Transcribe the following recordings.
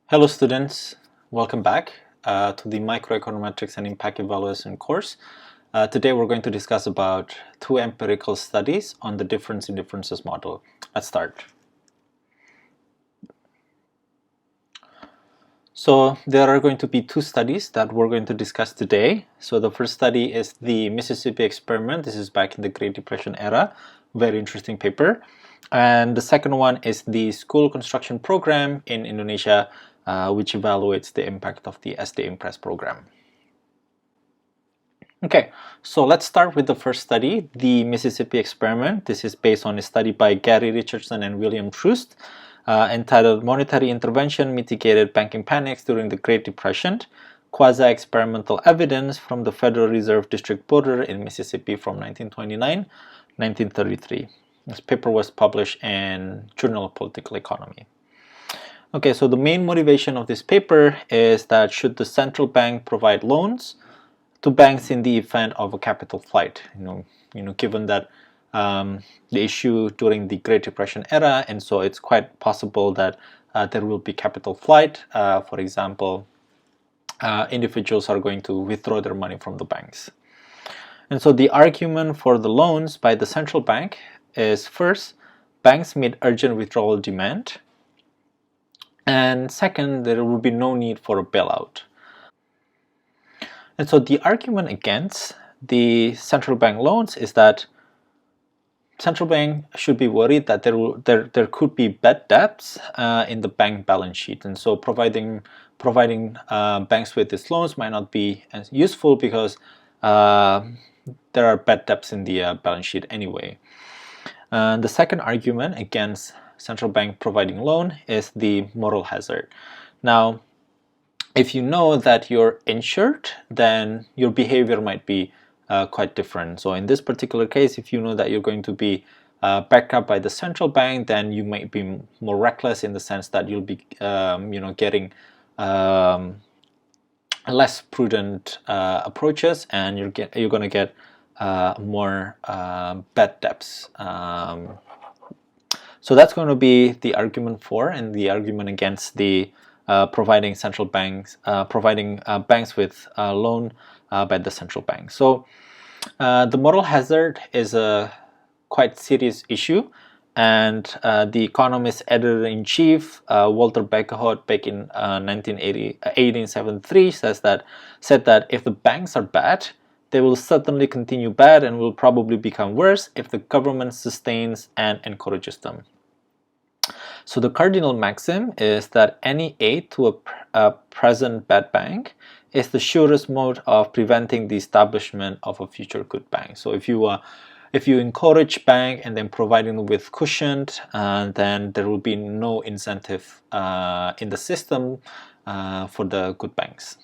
Hello students, welcome back to the Microeconometrics and Impact Evaluation course. Today we're going to discuss about two empirical studies on the difference in differences model. Let's start. So there are going to be two studies that we're going to discuss today. So the first study is the Mississippi experiment. This is back in the Great Depression era. Very interesting paper. And the second one is the school construction program in Indonesia, which evaluates the impact of the SD INPRES program. Okay, so let's start with the first study, the Mississippi experiment. This is based on a study by Gary Richardson and William Troost, entitled Monetary Intervention Mitigated Banking Panics During the Great Depression, Quasi-Experimental Evidence from the Federal Reserve District Border in Mississippi from 1929-1933. This paper was published in Journal of Political Economy. Okay, so the main motivation of this paper is that should the central bank provide loans to banks in the event of a capital flight? Given that the issue during the Great Depression era, and so it's quite possible that there will be capital flight. For example, individuals are going to withdraw their money from the banks. And so the argument for the loans by the central bank is, first, banks meet urgent withdrawal demand. And second, there will be no need for a bailout. And so the argument against the central bank loans is that central bank should be worried that there could be bad debts in the bank balance sheet. And so providing banks with these loans might not be as useful because there are bad debts in the balance sheet anyway. The second argument against central bank providing loan is the moral hazard. Now, if you know that you're insured, then your behavior might be quite different. So in this particular case, if you know that you're going to be backed up by the central bank, then you might be more reckless in the sense that you'll be, getting less prudent approaches, and you're going to get more bad debts. So that's going to be the argument for, and the argument against the providing banks with loan by the central bank. So the moral hazard is a quite serious issue, and the Economist editor-in-chief Walter Beckerhout back in 1873 said that if the banks are bad, they will certainly continue bad and will probably become worse if the government sustains and encourages them. So the cardinal maxim is that any aid to a present bad bank is the surest mode of preventing the establishment of a future good bank. So if you encourage bank and then providing them with cushion, then there will be no incentive in the system for the good banks.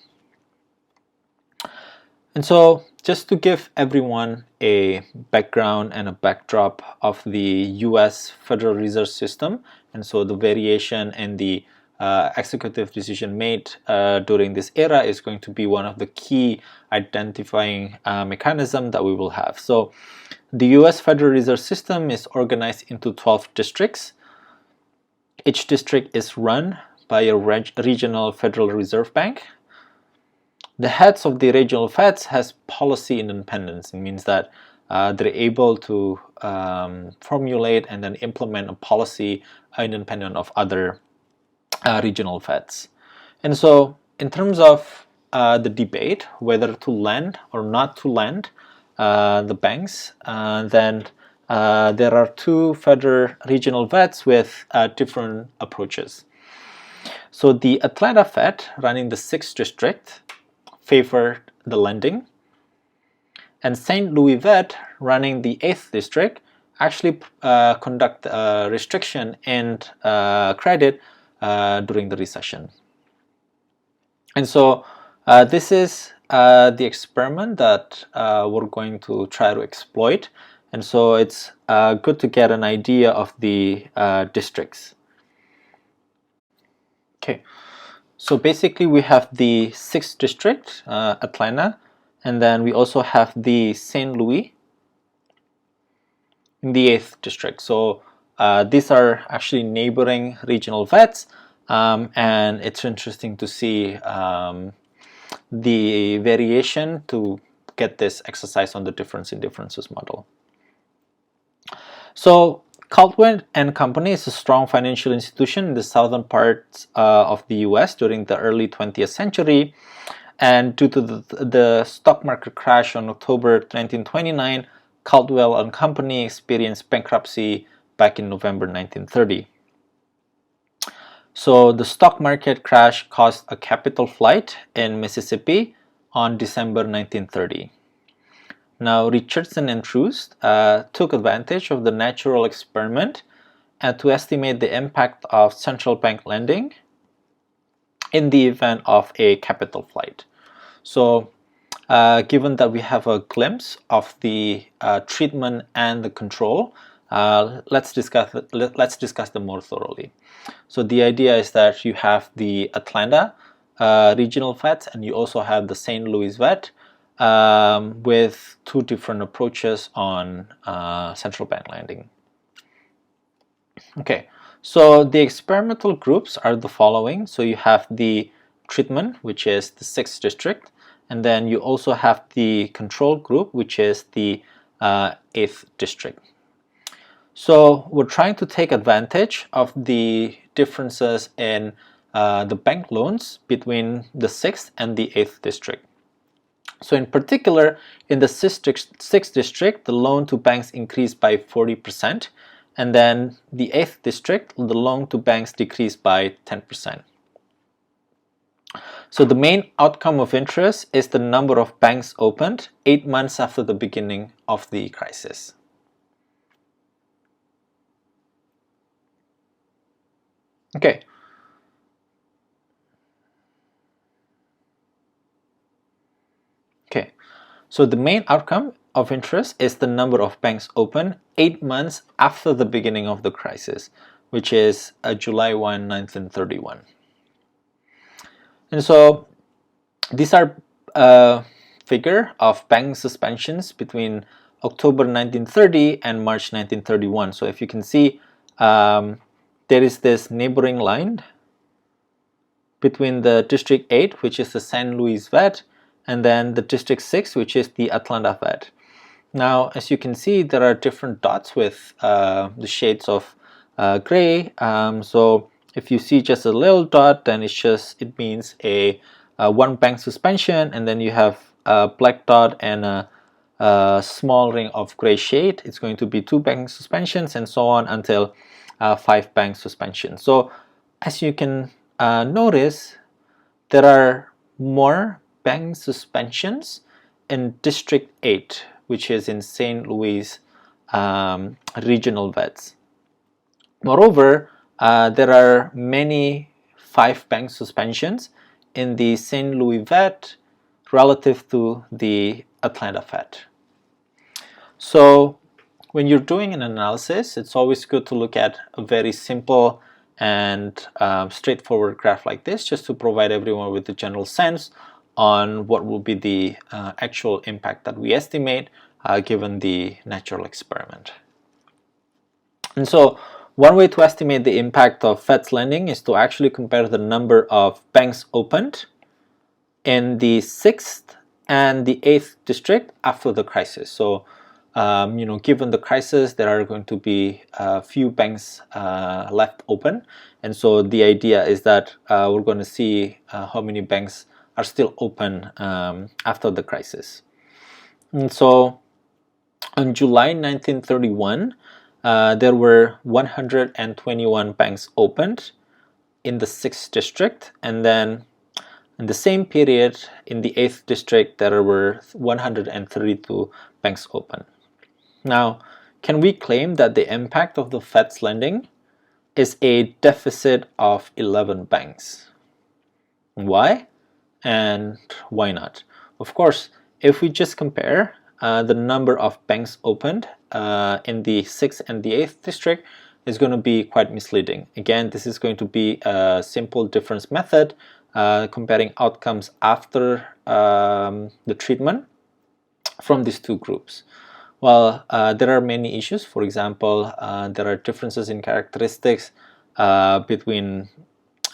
And so just to give everyone a background and a backdrop of the US Federal Reserve System, and so the variation and the executive decision made during this era is going to be one of the key identifying mechanism that we will have. So the US Federal Reserve System is organized into 12 districts. Each district is run by a regional Federal Reserve Bank. The heads of the regional feds has policy independence. It means that they're able to formulate and then implement a policy independent of other regional feds. And so in terms of the debate whether to lend or not to lend the banks, then there are two federal regional feds with different approaches. So the Atlanta Fed, running the 6th district, favored the lending, and St. Louis Fed, running the 8th district, actually conduct restriction and credit during the recession. And so this is the experiment that we're going to try to exploit, and so it's good to get an idea of the districts. Okay. So basically we have the 6th district, Atlanta, and then we also have the St. Louis in the 8th district. So these are actually neighboring regional feds, and it's interesting to see the variation to get this exercise on the difference in differences model. So Caldwell and Company is a strong financial institution in the southern parts of the US during the early 20th century, and due to the stock market crash on October 1929, Caldwell and Company experienced bankruptcy back in November 1930. So the stock market crash caused a capital flight in Mississippi on December 1930. Now Richardson and Troost took advantage of the natural experiment to estimate the impact of central bank lending in the event of a capital flight. So given that we have a glimpse of the treatment and the control, let's discuss them more thoroughly. So the idea is that you have the Atlanta regional Feds, and you also have the St. Louis Fed, with two different approaches on central bank lending. Okay, so the experimental groups are the following. So you have the treatment, which is the 6th district, and then you also have the control group, which is the 8th district. So we're trying to take advantage of the differences in the bank loans between the 6th and the 8th district. So in particular, in the 6th district, the loan to banks increased by 40%, and then the 8th district, the loan to banks decreased by 10%. So the main outcome of interest is the number of banks opened 8 months after the beginning of the crisis. Okay. Okay. So the main outcome of interest is the number of banks open 8 months after the beginning of the crisis, which is July 1, 1931. And so these are a figure of bank suspensions between October 1930 and March 1931. So if you can see, there is this neighboring line between the District 8, which is the St. Louis Fed, and then the District 6, which is the Atlanta Fed. Now, as you can see, there are different dots with the shades of gray. So if you see just a little dot, then it means a one bank suspension, and then you have a black dot and a small ring of gray shade. It's going to be 2 bank suspensions, and so on until 5 bank suspensions. So as you can notice, there are more bank suspensions in District 8, which is in St. Louis regional Feds. Moreover, there are many 5 bank suspensions in the St. Louis Fed relative to the Atlanta Fed. So when you're doing an analysis, it's always good to look at a very simple and straightforward graph like this, just to provide everyone with a general sense on what will be the actual impact that we estimate given the natural experiment. And so one way to estimate the impact of Fed's lending is to actually compare the number of banks opened in the 6th and the 8th district after the crisis. So given the crisis, there are going to be a few banks left open, and so the idea is that we're going to see how many banks are still open after the crisis. And so on July 1931, there were 121 banks opened in the 6th district, and then in the same period in the 8th district there were 132 banks open. Now, can we claim that the impact of the Fed's lending is a deficit of 11 banks? Why? And why not? Of course, if we just compare the number of banks opened in the 6th and the 8th district, is going to be quite misleading. Again, this is going to be a simple difference method comparing outcomes after the treatment from these two groups. Well, there are many issues. For example, there are differences in characteristics between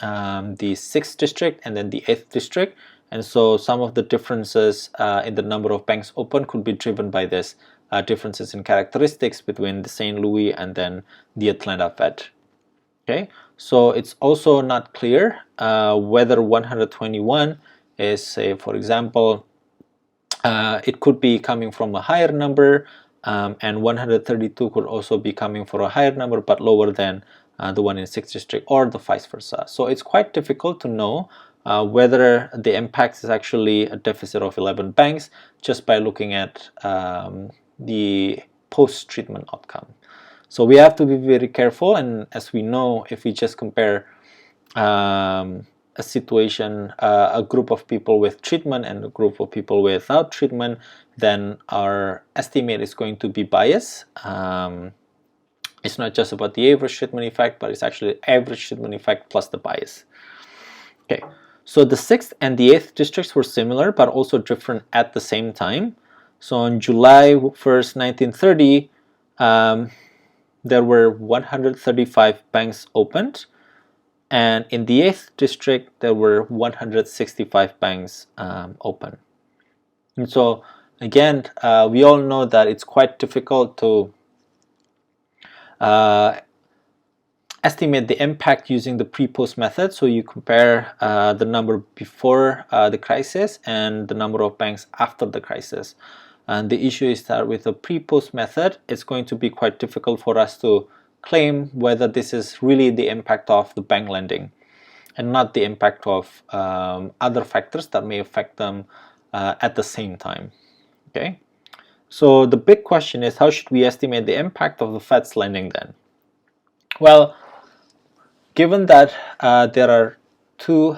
the 6th district and then the 8th district, and so some of the differences in the number of banks open could be driven by this differences in characteristics between the St. Louis and then the Atlanta Fed. Okay, so it's also not clear whether 121 is, say, for example, it could be coming from a higher number, and 132 could also be coming from a higher number but lower than the one in 6th district, or the vice versa. So it's quite difficult to know whether the impact is actually a deficit of 11 banks just by looking at the post-treatment outcome. So we have to be very careful, and as we know, if we just compare a situation, a group of people with treatment and a group of people without treatment, then our estimate is going to be biased. It's not just about the average treatment effect, but it's actually average treatment effect plus the bias. Okay, so the 6th and the 8th districts were similar but also different at the same time. So on July 1st, 1930, there were 135 banks opened, and in the 8th district there were 165 banks open. And so again, we all know that it's quite difficult to estimate the impact using the pre-post method. So you compare the number before the crisis and the number of banks after the crisis. And the issue is that with the pre-post method, it's going to be quite difficult for us to claim whether this is really the impact of the bank lending and not the impact of other factors that may affect them at the same time. Okay, so the big question is, how should we estimate the impact of the Fed's lending then? Well, given that there are two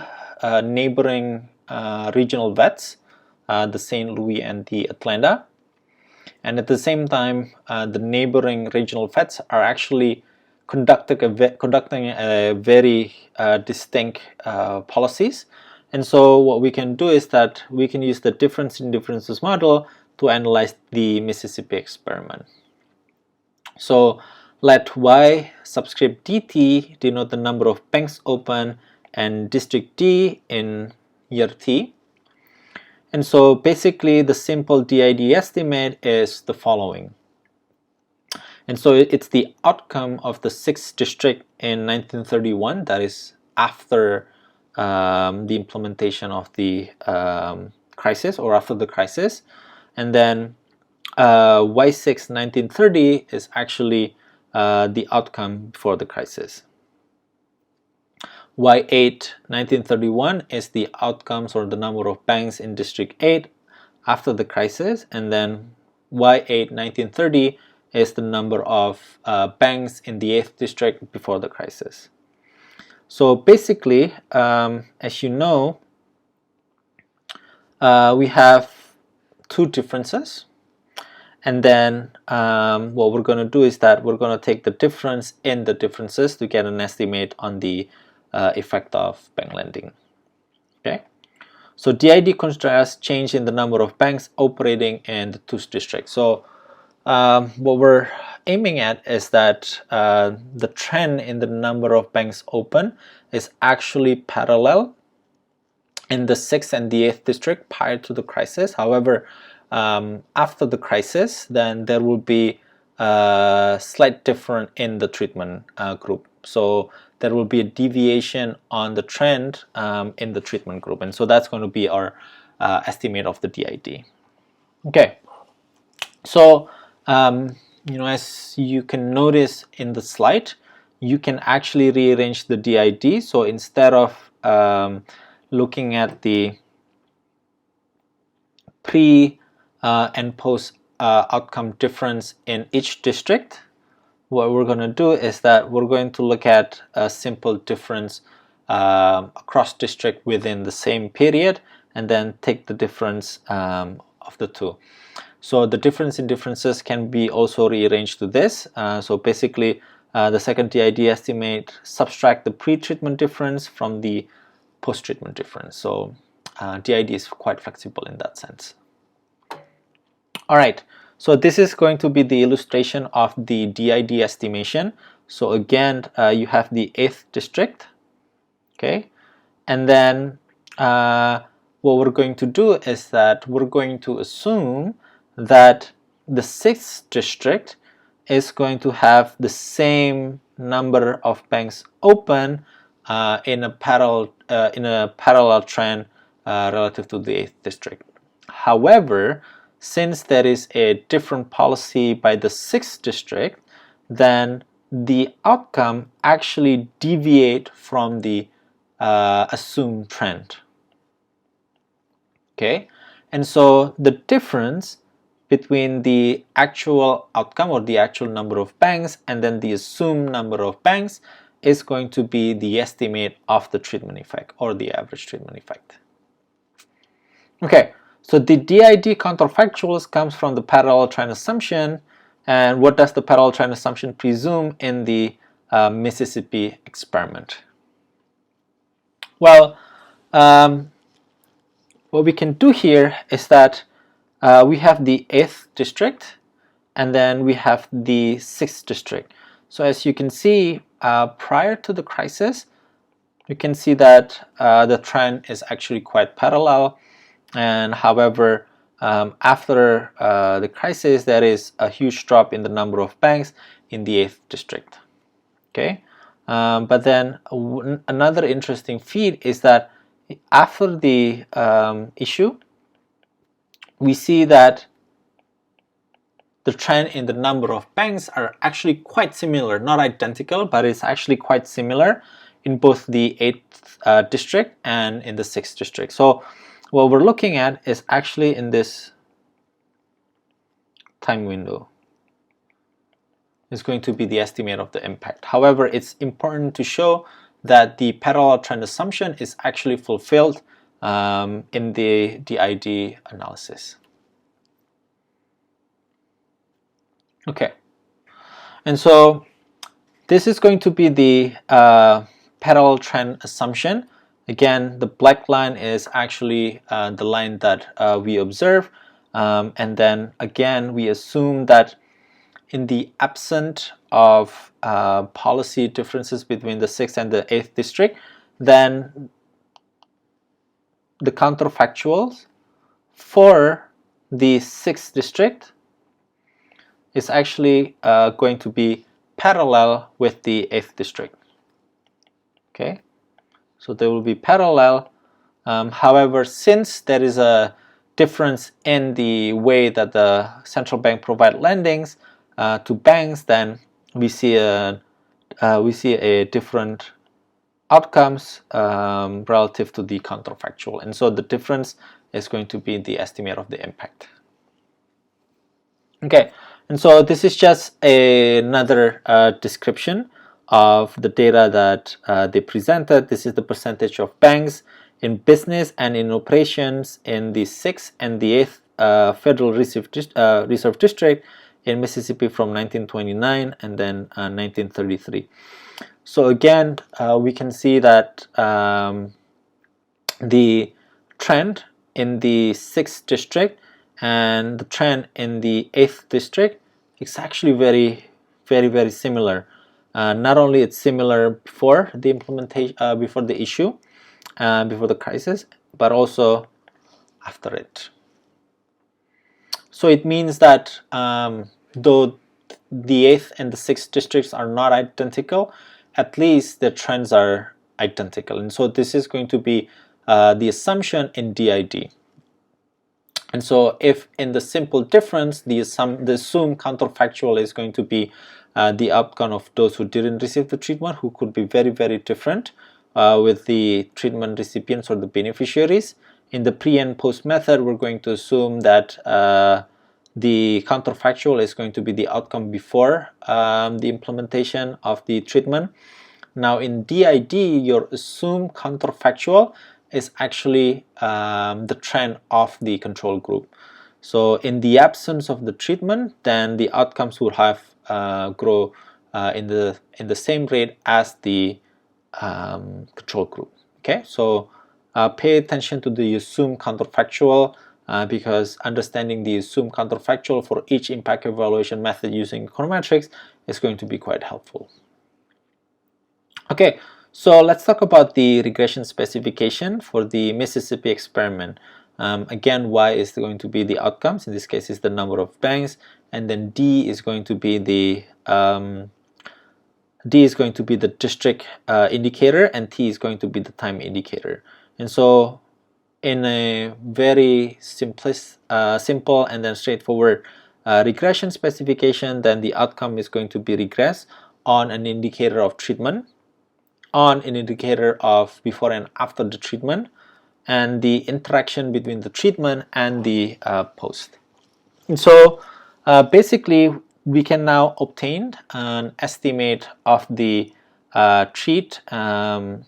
neighboring regional VETs, the St. Louis and the Atlanta, and at the same time the neighboring regional Feds are actually conducting a very distinct policies. And so what we can do is that we can use the difference in differences model to analyze the Mississippi experiment. So let Y subscript dt denote the number of banks open and district D in year T. And so basically the simple DID estimate is the following. And so it's the outcome of the 6th district in 1931, that is after the implementation of the crisis, or after the crisis. And then Y6 1930 is actually the outcome before the crisis. Y8 1931 is the outcomes, or the number of banks in District 8 after the crisis, and then Y8 1930 is the number of banks in the 8th district before the crisis. So basically, as you know, we have two differences, and then what we're going to do is that we're going to take the difference in the differences to get an estimate on the effect of bank lending. Okay, so DID contrasts change in the number of banks operating in the two districts. So what we're aiming at is that the trend in the number of banks open is actually parallel in the 6th and the 8th district prior to the crisis. However, after the crisis, then there will be a slight difference in the treatment group. So there will be a deviation on the trend in the treatment group, and so that's going to be our estimate of the DID. Okay, so as you can notice in the slide, you can actually rearrange the DID. So instead of looking at the pre and post outcome difference in each district, what we're going to do is that we're going to look at a simple difference across district within the same period, and then take the difference of the two. So the difference in differences can be also rearranged to this. So basically, the second DID estimate subtract the pre-treatment difference from the post-treatment difference. So DID is quite flexible in that sense. All right. So this is going to be the illustration of the DID estimation. So again, you have the 8th district. Okay, and then what we're going to do is that we're going to assume that the 6th district is going to have the same number of banks open in a parallel trend relative to the 8th district. However, since there is a different policy by the 6th district, then the outcome actually deviate from the assumed trend. Okay, and so the difference between the actual outcome or the actual number of banks and then the assumed number of banks is going to be the estimate of the treatment effect or the average treatment effect. Okay, so the DID counterfactuals comes from the parallel trend assumption. And what does the parallel trend assumption presume in the Mississippi experiment? Well, what we can do here is that we have the 8th district and then we have the 6th district. So as you can see, prior to the crisis, you can see that the trend is actually quite parallel, and however, after the crisis, there is a huge drop in the number of banks in the 8th district. Okay, but then another interesting feat is that after the issue, we see that the trend in the number of banks are actually quite similar, not identical, but it's actually quite similar in both the 8th district and in the 6th district. So what we're looking at is actually in this time window is going to be the estimate of the impact. However, it's important to show that the parallel trend assumption is actually fulfilled in the DID analysis. Okay, and so this is going to be the parallel trend assumption. Again, the black line is actually the line that we observe, and then again we assume that in the absence of policy differences between the 6th and the 8th district, then the counterfactuals for the 6th district is actually going to be parallel with the 8th district. Okay, so they will be parallel. However, since there is a difference in the way that the central bank provide lendings to banks, then we see a different outcomes relative to the counterfactual, and so the difference is going to be the estimate of the impact. Okay, and so this is just another description of the data that they presented. This is the percentage of banks in business and in operations in the 6th and the 8th Federal Reserve District in Mississippi from 1929 and then 1933. So again, we can see that the trend in the 6th district and the trend in the 8th district is actually very similar. Not only it's similar before the implementation, before the issue, before the crisis, but also after it. So it means that though the 8th and the 6th districts are not identical, at least the trends are identical. And so this is going to be the assumption in DID. And so if in the simple difference, the assumed counterfactual is going to be the outcome of those who didn't receive the treatment, who could be very different with the treatment recipients or the beneficiaries. In the pre and post method, we're going to assume that the counterfactual is going to be the outcome before the implementation of the treatment. Now in DID, your assumed counterfactual is actually the trend of the control group. So in the absence of the treatment, then the outcomes would have grow in the same rate as the control group. Okay, so pay attention to the assumed counterfactual because understanding the assumed counterfactual for each impact evaluation method using econometrics is going to be quite helpful. Okay, So let's talk about the regression specification for the Mississippi experiment. Again, Y is going to be the outcomes. In this case, is the number of banks, and then D is going to be the district indicator, and T is going to be the time indicator. And so, in a very simple and then straightforward regression specification, then the outcome is going to be regress on an indicator of treatment, on an indicator of before and after the treatment, and the interaction between the treatment and the post. And so basically we can now obtain an estimate of the the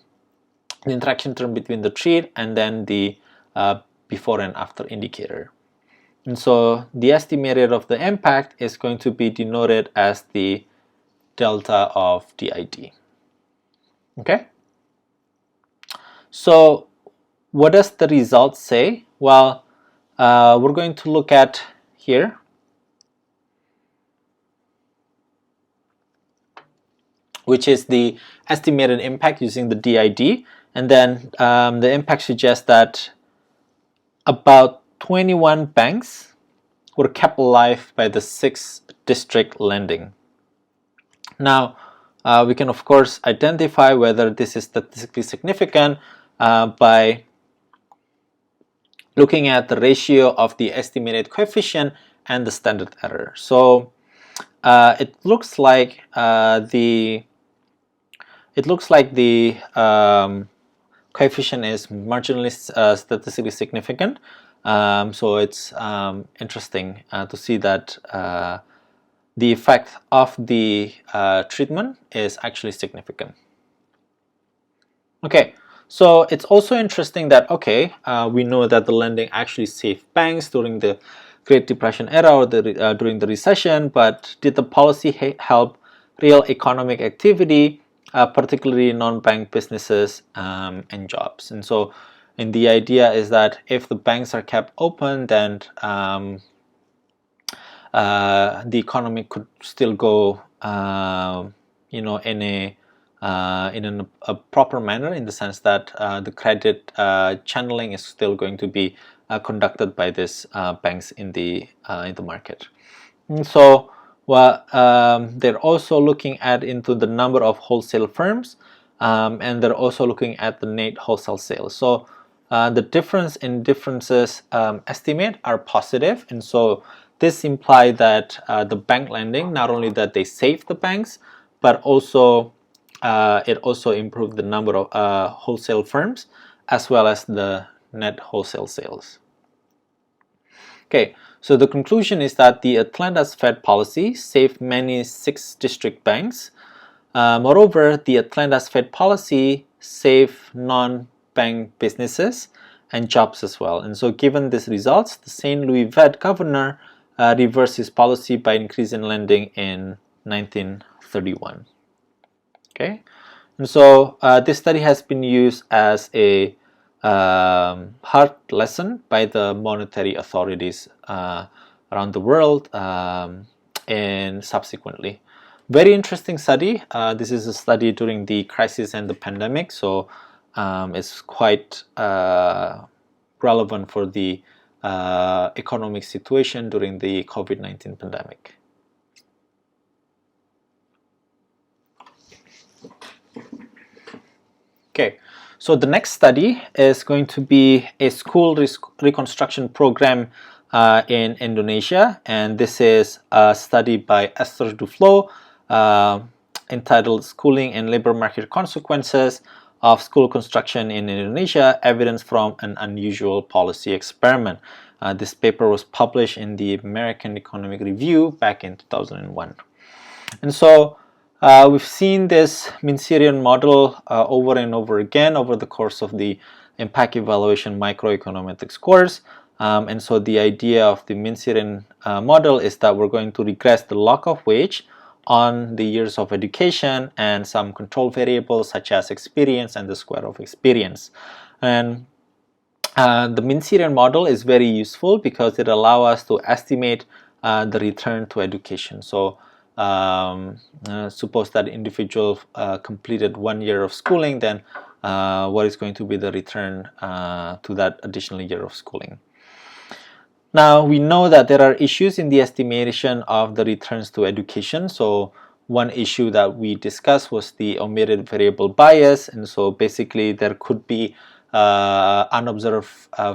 interaction term between the treat and then the before and after indicator. And so the estimated of the impact is going to be denoted as the delta of DID. Okay? So what does the result say? Well, we're going to look at here. Which is the estimated impact using the DID. And then the impact suggests that about 21 banks were kept alive by the 6 district lending. Now, we can of course identify whether this is statistically significant by looking at the ratio of the estimated coefficient and the standard error. So it looks like the coefficient is marginally statistically significant. So it's interesting to see that the effect of the treatment is actually significant. Okay, so it's also interesting that, okay, we know that the lending actually saved banks during the Great Depression era or during the recession, but did the policy help real economic activity, particularly non-bank businesses and jobs? And so, the idea is that if the banks are kept open, then the economy could still go, in a proper manner, in the sense that the credit channeling is still going to be conducted by these banks in the market. And so, they're also looking into the number of wholesale firms, and they're also looking at the net wholesale sales. So the differences estimate are positive, and so this implies that the bank lending, not only that they save the banks, but also it also improved the number of wholesale firms as well as the net wholesale sales. Okay, so the conclusion is that the Atlanta's Fed policy saved many 6 district banks. Moreover, the Atlanta's Fed policy saved non-bank businesses and jobs as well. And so given these results, the St. Louis Fed governor reversed his policy by increasing lending in 1931. Okay, and so this study has been used as a hard lesson by the monetary authorities around the world and subsequently. Very interesting study. This is a study during the crisis and the pandemic, so it's quite relevant for the economic situation during the COVID-19 pandemic. Okay, so the next study is going to be a school reconstruction program in Indonesia, and this is a study by Duflo entitled Schooling and Labor Market Consequences of School Construction in Indonesia, Evidence from an Unusual Policy Experiment. This paper was published in the American Economic Review back in 2001. And so we've seen this Minserian model over and over again over the course of the impact evaluation microeconometrics course. And so the idea of the Minserian model is that we're going to regress the log of wage on the years of education and some control variables such as experience and the square of experience. And the Minserian model is very useful because it allows us to estimate the return to education. So suppose that individual completed 1 year of schooling, then what is going to be the return to that additional year of schooling. Now we know that there are issues in the estimation of the returns to education. So one issue that we discussed was the omitted variable bias, and so basically there could be unobserved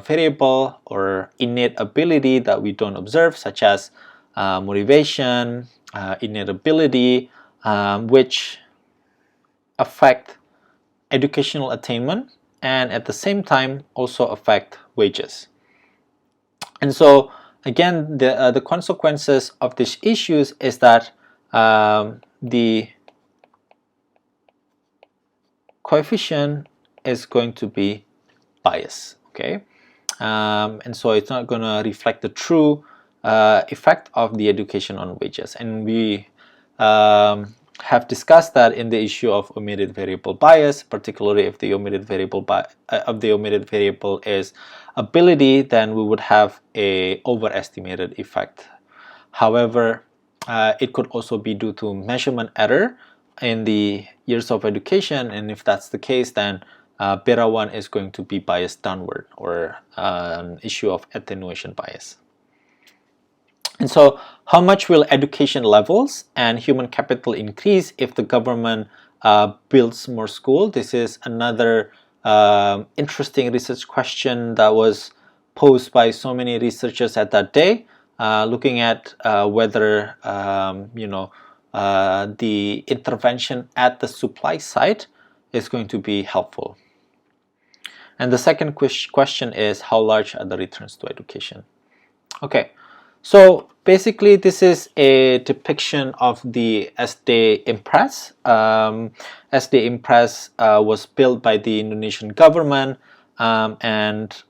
variable or innate ability that we don't observe, such as motivation, innate ability, which affect educational attainment and at the same time also affect wages. And so again, the consequences of these issues is that the coefficient is going to be biased, okay? And so it's not going to reflect the true effect of the education on wages. And we have discussed that in the issue of omitted variable bias, particularly if the omitted variable is ability, then we would have a overestimated effect. However, it could also be due to measurement error in the years of education, and if that's the case, then beta 1 is going to be biased downward, or an issue of attenuation bias. And so how much will education levels and human capital increase if the government builds more schools? This is another interesting research question that was posed by so many researchers at that day, looking at whether the intervention at the supply side is going to be helpful. And the second question is, how large are the returns to education? Okay, so basically this is a depiction of the SD INPRES. SD INPRES was built by the Indonesian government, and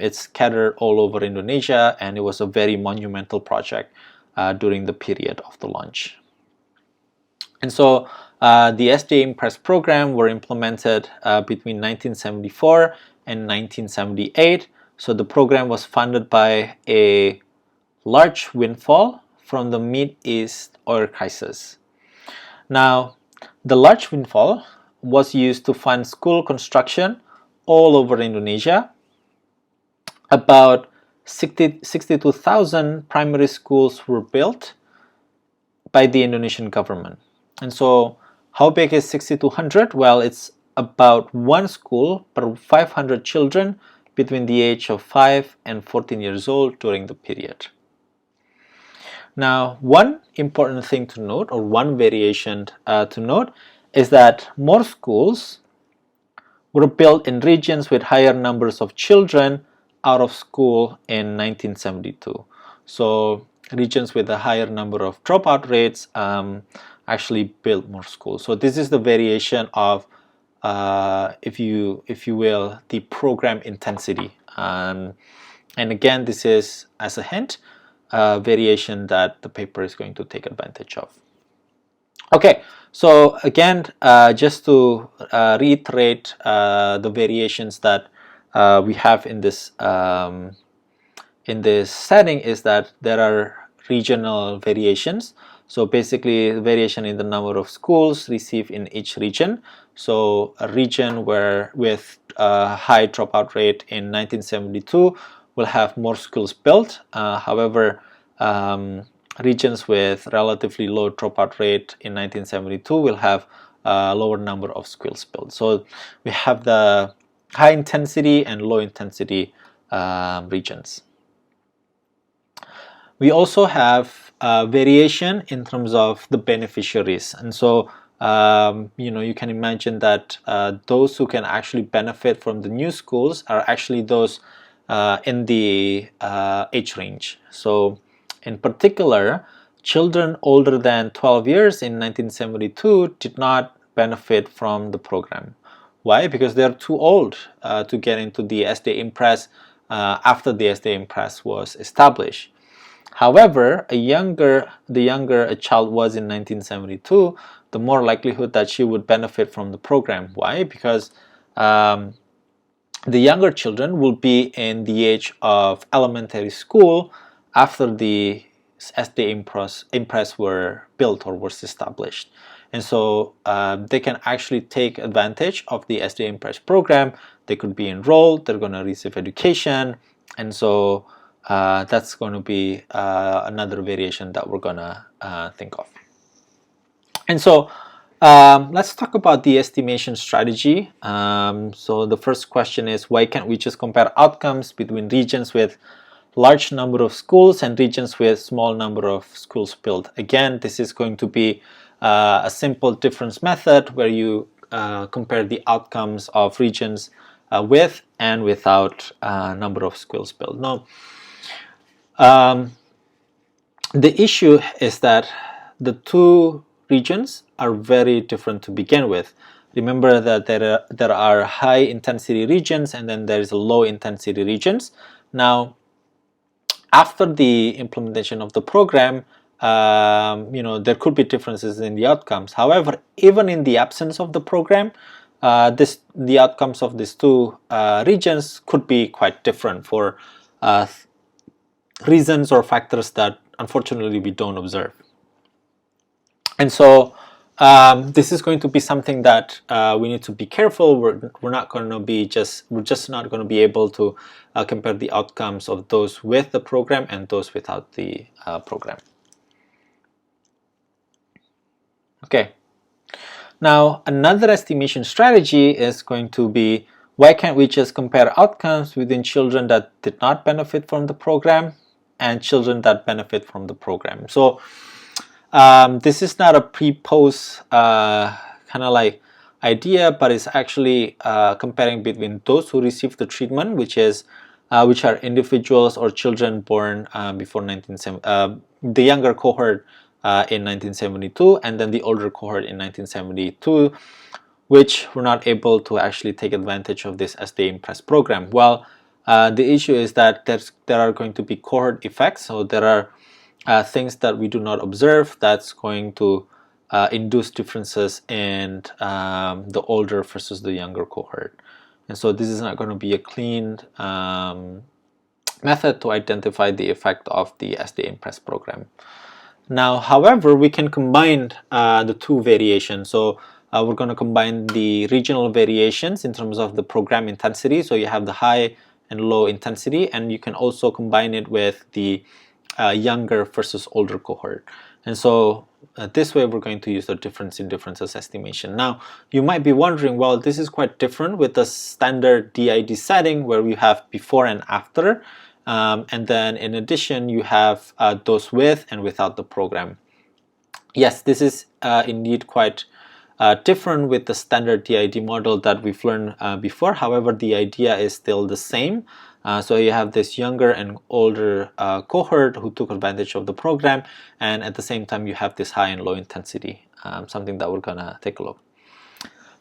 it's scattered all over Indonesia, and it was a very monumental project during the period of the launch. And so the SD INPRES program were implemented between 1974 and 1978. So the program was funded by a large windfall from the Mid-East oil crisis. Now, the large windfall was used to fund school construction all over Indonesia. About 62,000 primary schools were built by the Indonesian government. And so how big is 6,200? Well, it's about one school per 500 children between the age of 5 and 14 years old during the period. Now, one important thing to note, or one variation to note, is that more schools were built in regions with higher numbers of children out of school in 1972. So regions with a higher number of dropout rates actually built more schools. So this is the variation of, if you will, the program intensity. And again, this is, as a hint, variation that the paper is going to take advantage of. Okay, so again, just to reiterate the variations that we have in this setting, is that there are regional variations. So basically, variation in the number of schools received in each region. So a region with a high dropout rate in 1972 will have more schools built. However, regions with relatively low dropout rate in 1972 will have a lower number of schools built. So we have the high intensity and low intensity regions. We also have variation in terms of the beneficiaries, and so you can imagine that those who can actually benefit from the new schools are actually those in the age range. So in particular, children older than 12 years in 1972 did not benefit from the program. Why? Because they're too old to get into the SD INPRES after the SD INPRES was established. However, the younger a child was in 1972, the more likelihood that she would benefit from the program. Why? Because the younger children will be in the age of elementary school after the SDA INPRES were built or was established. And so they can actually take advantage of the SDA INPRES program. They could be enrolled, they're going to receive education, and so that's going to be another variation that we're going to think of. And so let's talk about the estimation strategy. So the first question is, why can't we just compare outcomes between regions with large number of schools and regions with small number of schools built? Again, this is going to be a simple difference method where you compare the outcomes of regions with and without number of schools built. Now, the issue is that the two regions are very different to begin with. Remember that there are high intensity regions and then there is low intensity regions. Now, after the implementation of the program, there could be differences in the outcomes. However, even in the absence of the program, the outcomes of these two regions could be quite different for reasons or factors that unfortunately we don't observe. And so this is going to be something that we need to be careful. We're not going to be we're just not going to be able to compare the outcomes of those with the program and those without the program. Okay. Now, another estimation strategy is going to be, why can't we just compare outcomes within children that did not benefit from the program and children that benefit from the program? So this is not a pre-post kind of like idea, but it's actually comparing between those who received the treatment, which are individuals or children born before 1970, the younger cohort in 1972, and then the older cohort in 1972, which were not able to actually take advantage of this SDA INPRES program. Well, the issue is that there are going to be cohort effects, so there are things that we do not observe that's going to induce differences in the older versus the younger cohort. And so this is not going to be a clean method to identify the effect of the SDA INPRES program. Now, however, we can combine the two variations. So we're going to combine the regional variations in terms of the program intensity. So you have the high and low intensity, and you can also combine it with the younger versus older cohort. And so this way we're going to use the difference in differences estimation. Now, you might be wondering, well, this is quite different with the standard DID setting where we have before and after. And then in addition, you have those with and without the program. Yes, this is indeed quite different with the standard DID model that we've learned before. However, the idea is still the same. So you have this younger and older cohort who took advantage of the program, and at the same time you have this high and low intensity, something that we're gonna take a look.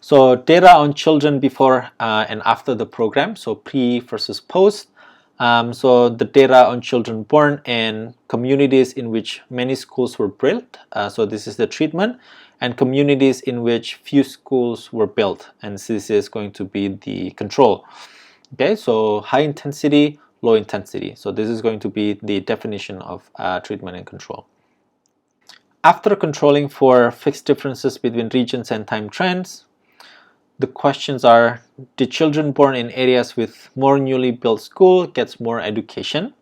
So data on children before and after the program, so pre versus post. So the data on children born in communities in which many schools were built, so this is the treatment, and communities in which few schools were built, and this is going to be the control. Okay, so high intensity, low intensity. So this is going to be the definition of treatment and control. After controlling for fixed differences between regions and time trends, the questions are, did children born in areas with more newly built school get more education?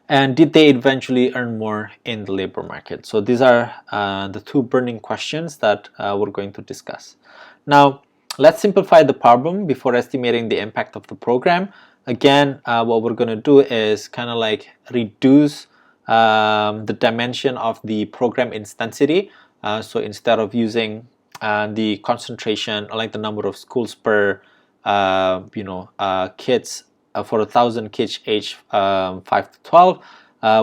And did they eventually earn more in the labor market? So these are the two burning questions that we're going to discuss. Now, let's simplify the problem before estimating the impact of the program. Again, what we're going to do is kind of like reduce the dimension of the program intensity. So instead of using the concentration, like the number of schools per kids for 1,000 kids age 5 to 12,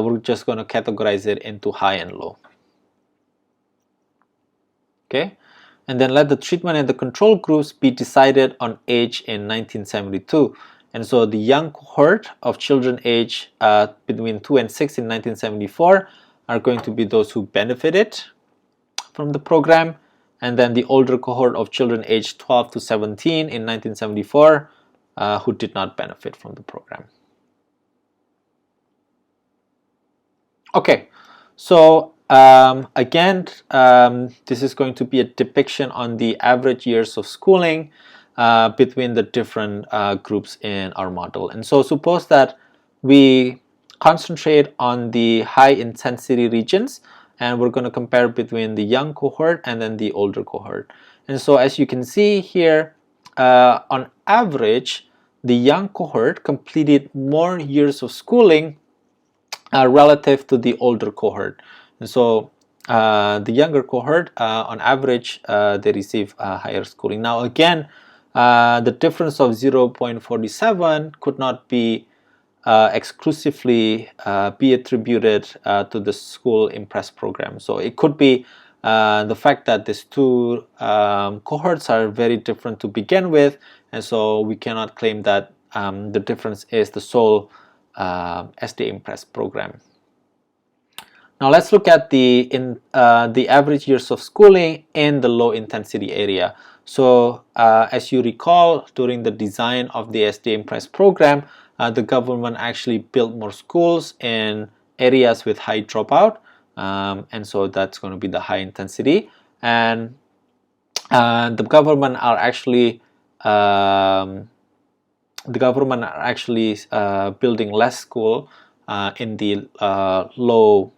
we're just going to categorize it into high and low. Okay, and then let the treatment and the control groups be decided on age in 1972. And so the young cohort of children age between 2 and 6 in 1974 are going to be those who benefited from the program, and then the older cohort of children aged 12 to 17 in 1974 who did not benefit from the program. Okay, so again, this is going to be a depiction on the average years of schooling between the different groups in our model. And so suppose that we concentrate on the high intensity regions, and we're going to compare between the young cohort and then the older cohort. And so as you can see here, on average, the young cohort completed more years of schooling relative to the older cohort. And so the younger cohort, on average, they receive higher schooling. Now again, the difference of 0.47 could not be exclusively be attributed to the school INPRES program. So it could be the fact that these two cohorts are very different to begin with, and so we cannot claim that the difference is the sole SD INPRES program. Now let's look at the average years of schooling in the low intensity area. So as you recall, during the design of the SD INPRES program, the government actually built more schools in areas with high dropout, and so that's going to be the high intensity. And the government are actually building less school in the low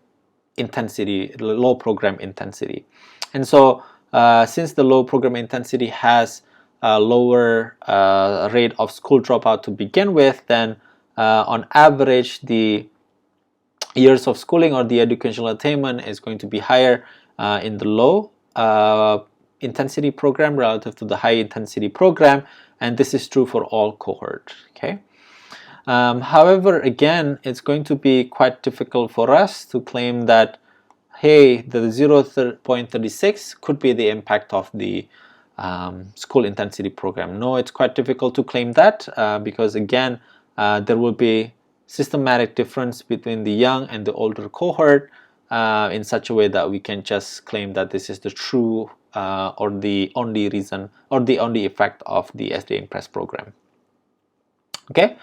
program intensity. And so since the low program intensity has a lower rate of school dropout to begin with, then on average the years of schooling or the educational attainment is going to be higher in the low intensity program relative to the high intensity program, and this is true for all cohorts. Okay. However, again, it's going to be quite difficult for us to claim that, hey, the 0.36 could be the impact of the school intensity program. No, it's quite difficult to claim that because, again, there will be systematic difference between the young and the older cohort in such a way that we can just claim that this is the true or the only reason or the only effect of the SD INPRES program. Okay.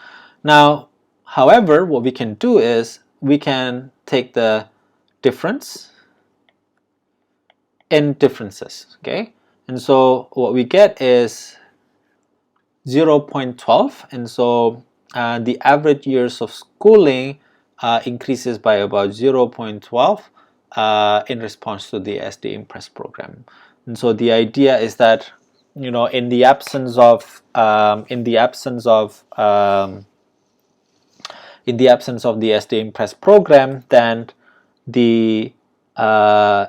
Now, however, what we can do is we can take the difference in differences, okay? And so what we get is 0.12, and so the average years of schooling increases by about 0.12 in response to the SD INPRES program. And so the idea is that, you know, in the absence of the SD INPRES program, then the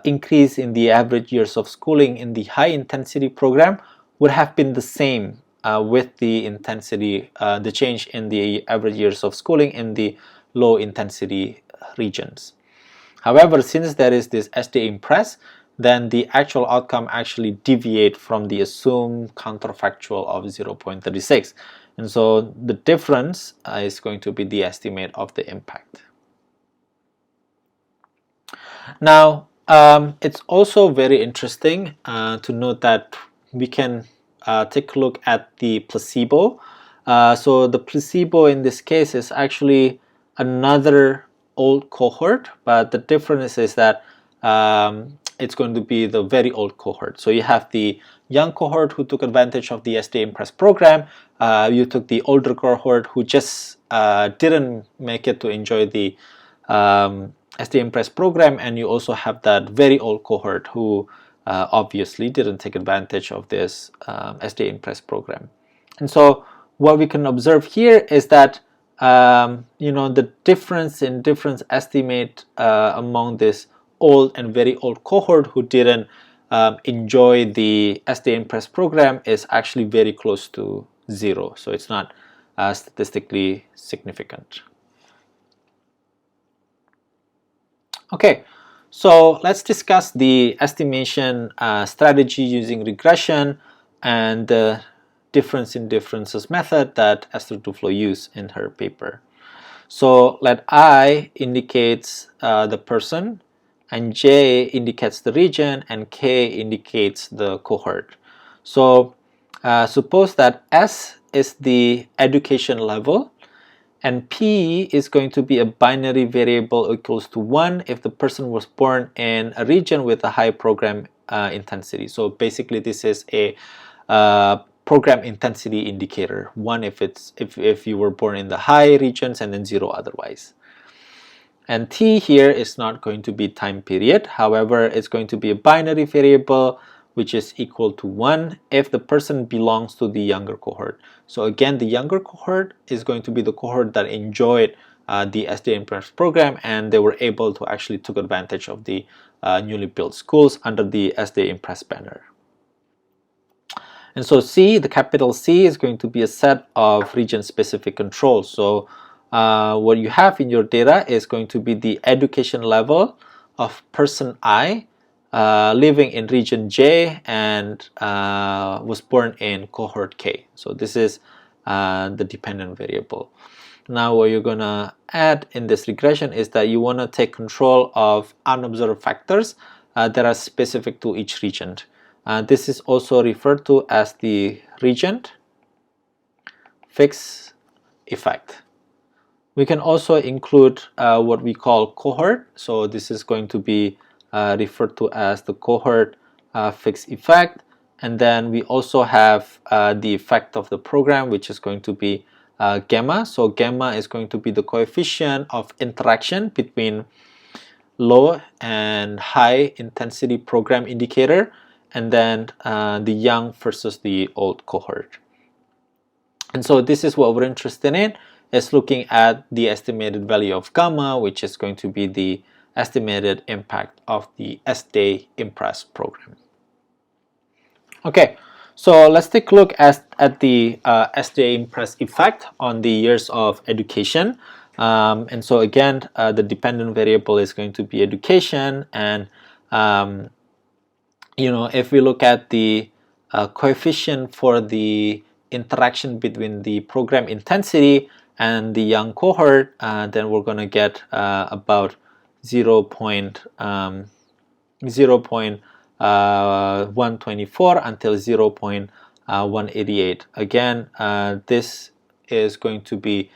increase in the average years of schooling in the high intensity program would have been the same with the intensity, the change in the average years of schooling in the low intensity regions. However, since there is this SD INPRES, then the actual outcome actually deviate from the assumed counterfactual of 0.36. And so the difference is going to be the estimate of the impact. Now, it's also very interesting to note that we can take a look at the placebo. So the placebo in this case is actually another old cohort, but the difference is that it's going to be the very old cohort. So you have the young cohort who took advantage of the SD INPRES program. You took the older cohort who just didn't make it to enjoy the SD INPRES program, and you also have that very old cohort who obviously didn't take advantage of this SD INPRES program. And so what we can observe here is that you know, the difference estimate among this old and very old cohort who didn't enjoy the SD INPRES program is actually very close to 0. So it's not statistically significant. Okay, so let's discuss the estimation strategy using regression and the difference in differences method that Esther Duflo used in her paper. So let I indicates the person, and J indicates the region, and K indicates the cohort. So suppose that S is the education level, And P is going to be a binary variable equals to 1 if the person was born in a region with a high program intensity. So basically this is a program intensity indicator. 1 if you were born in the high regions, and then 0 otherwise. And T here is not going to be time period. However, it's going to be a binary variable which is equal to 1 if the person belongs to the younger cohort. So again, the younger cohort is going to be the cohort that enjoyed the SDA INPRES program, and they were able to actually took advantage of the newly built schools under the SDA INPRES banner. And so C, the capital C, is going to be a set of region-specific controls. So what you have in your data is going to be the education level of person I living in region J and was born in cohort K. So this is the dependent variable. Now what you're going to add in this regression is that you want to take control of unobserved factors that are specific to each region. This is also referred to as the region fixed effect. We can also include what we call cohort. So this is going to be referred to as the cohort fixed effect. And then we also have the effect of the program, which is going to be gamma. So gamma is going to be the coefficient of interaction between low and high intensity program indicator, and then the young versus the old cohort. And so this is what we're interested in, is looking at the estimated value of gamma, which is going to be the estimated impact of the SDA INPRES program. Okay, so let's take a look at the SDA INPRES effect on the years of education. And so again, the dependent variable is going to be education, and if we look at the coefficient for the interaction between the program intensity and the young cohort, then we're going to get about 0.124 until 0.188. Again, this is going to be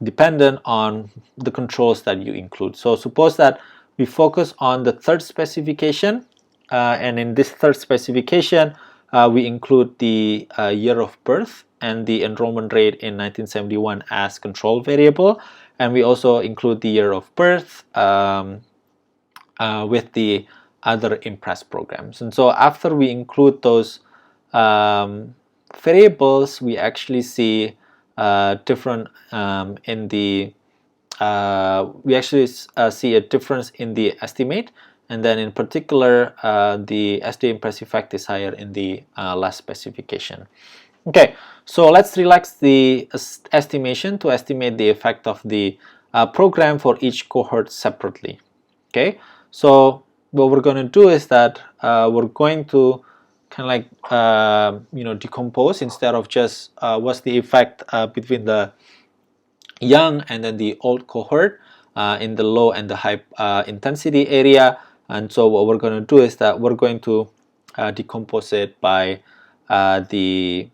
dependent on the controls that you include. So suppose that we focus on the third specification, and in this third specification we include the year of birth and the enrollment rate in 1971 as control variable, and we also include the year of birth with the other INPRES programs. And so after we include those variables, we actually see different in the we actually see a difference in the estimate, and then in particular the SDA INPRES effect is higher in the last specification. Okay, so let's relax the estimation to estimate the effect of the program for each cohort separately. Okay, so what we're going to do is that we're going to kind of like decompose, instead of just what's the effect between the young and then the old cohort in the low and the high intensity area. And so what we're going to do is that we're going to decompose it by the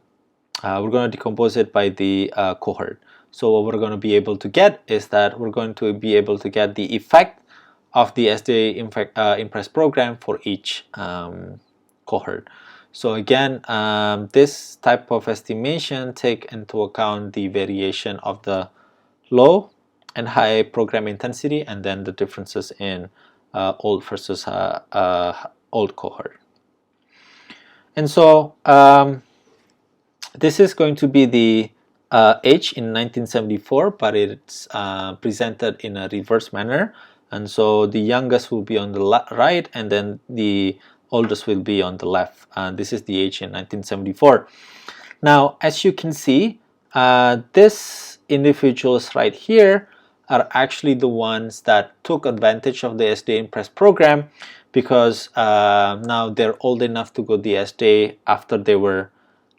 cohort. So what we're going to be able to get is that we're going to be able to get the effect of the SDA INPRES program for each cohort. So again, this type of estimation take into account the variation of the low and high program intensity, and then the differences in old versus old cohort. And so this is going to be the age in 1974, but it's presented in a reverse manner. And so the youngest will be on the right, and then the oldest will be on the left. This is the age in 1974. Now, as you can see, these individuals right here are actually the ones that took advantage of the SDA INPRES program, because now they're old enough to go the SDA after they were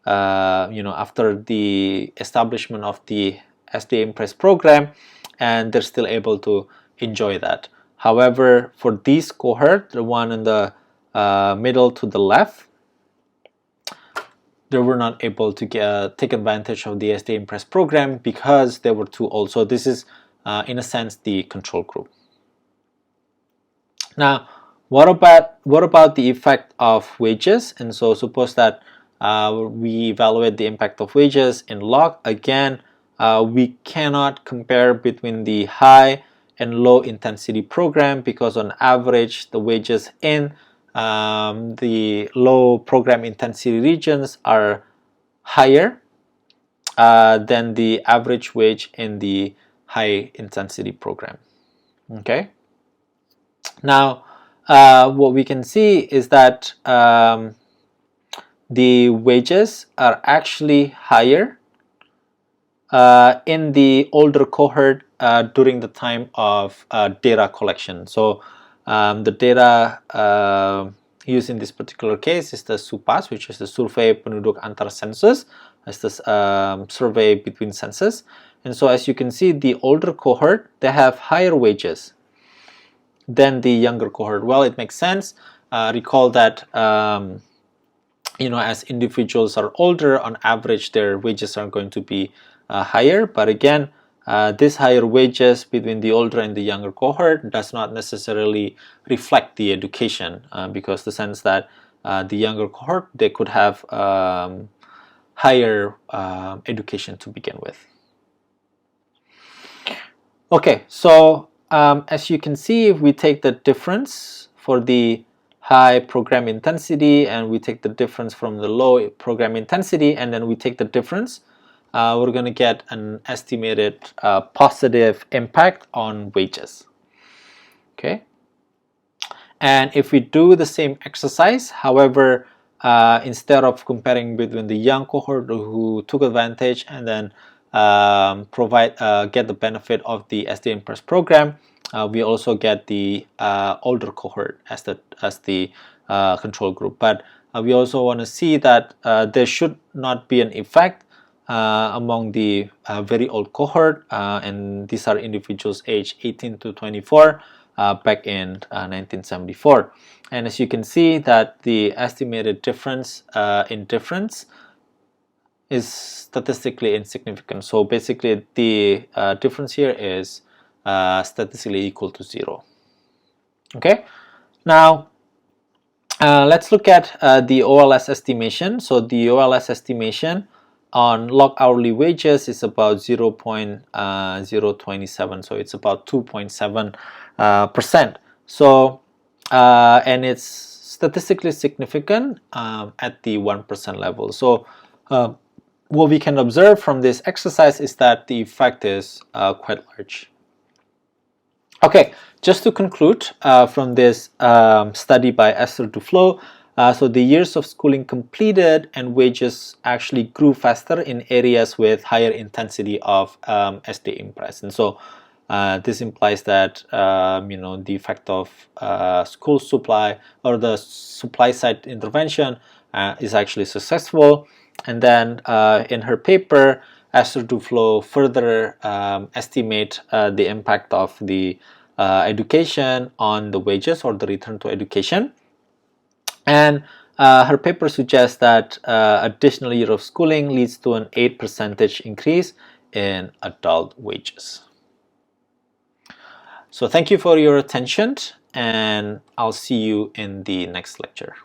after the establishment of the SDA INPRES program, and they're still able to enjoy that. However, for this cohort, the one in the middle to the left, they were not able to take advantage of the SD INPRES program because they were too old. So this is, in a sense, the control group. Now, what about the effect of wages? And so suppose that we evaluate the impact of wages in log. Again, we cannot compare between the high and low intensity program because on average the wages in the low program intensity regions are higher than the average wage in the high intensity program. Okay. Now, what we can see is that the wages are actually higher in the older cohort during the time of data collection. So the data used in this particular case is the SUPAS, which is the Survei Penduduk Antar Sensus. It's the survey between census. And so as you can see, the older cohort, they have higher wages than the younger cohort. Well, it makes sense. Recall that as individuals are older, on average their wages are going to be higher. But again, this higher wages between the older and the younger cohort does not necessarily reflect the education, because the sense that the younger cohort, they could have higher education to begin with. Okay, so as you can see, if we take the difference for the high program intensity and we take the difference from the low program intensity, and then we take the difference, we're going to get an estimated positive impact on wages. Okay, and if we do the same exercise, however, instead of comparing between the young cohort who took advantage and then get the benefit of the SD INPRES program, we also get the older cohort as the control group. But we also want to see that there should not be an effect among the very old cohort, and these are individuals aged 18 to 24 back in 1974. And as you can see that the estimated difference in difference is statistically insignificant. So basically the difference here is statistically equal to 0. Okay, now let's look at the OLS estimation. So the OLS estimation on log hourly wages is about 0.027, so it's about 2.7%. So and it's statistically significant at the 1% level. So what we can observe from this exercise is that the effect is quite large. Okay, just to conclude from this study by Esther Duflo, so the years of schooling completed and wages actually grew faster in areas with higher intensity of SD INPRES. And so this implies that the effect of school supply or the supply side intervention is actually successful. And then in her paper, Esther Duflo further estimate the impact of the education on the wages or the return to education. And her paper suggests that additional year of schooling leads to an 8% increase in adult wages. So thank you for your attention, and I'll see you in the next lecture.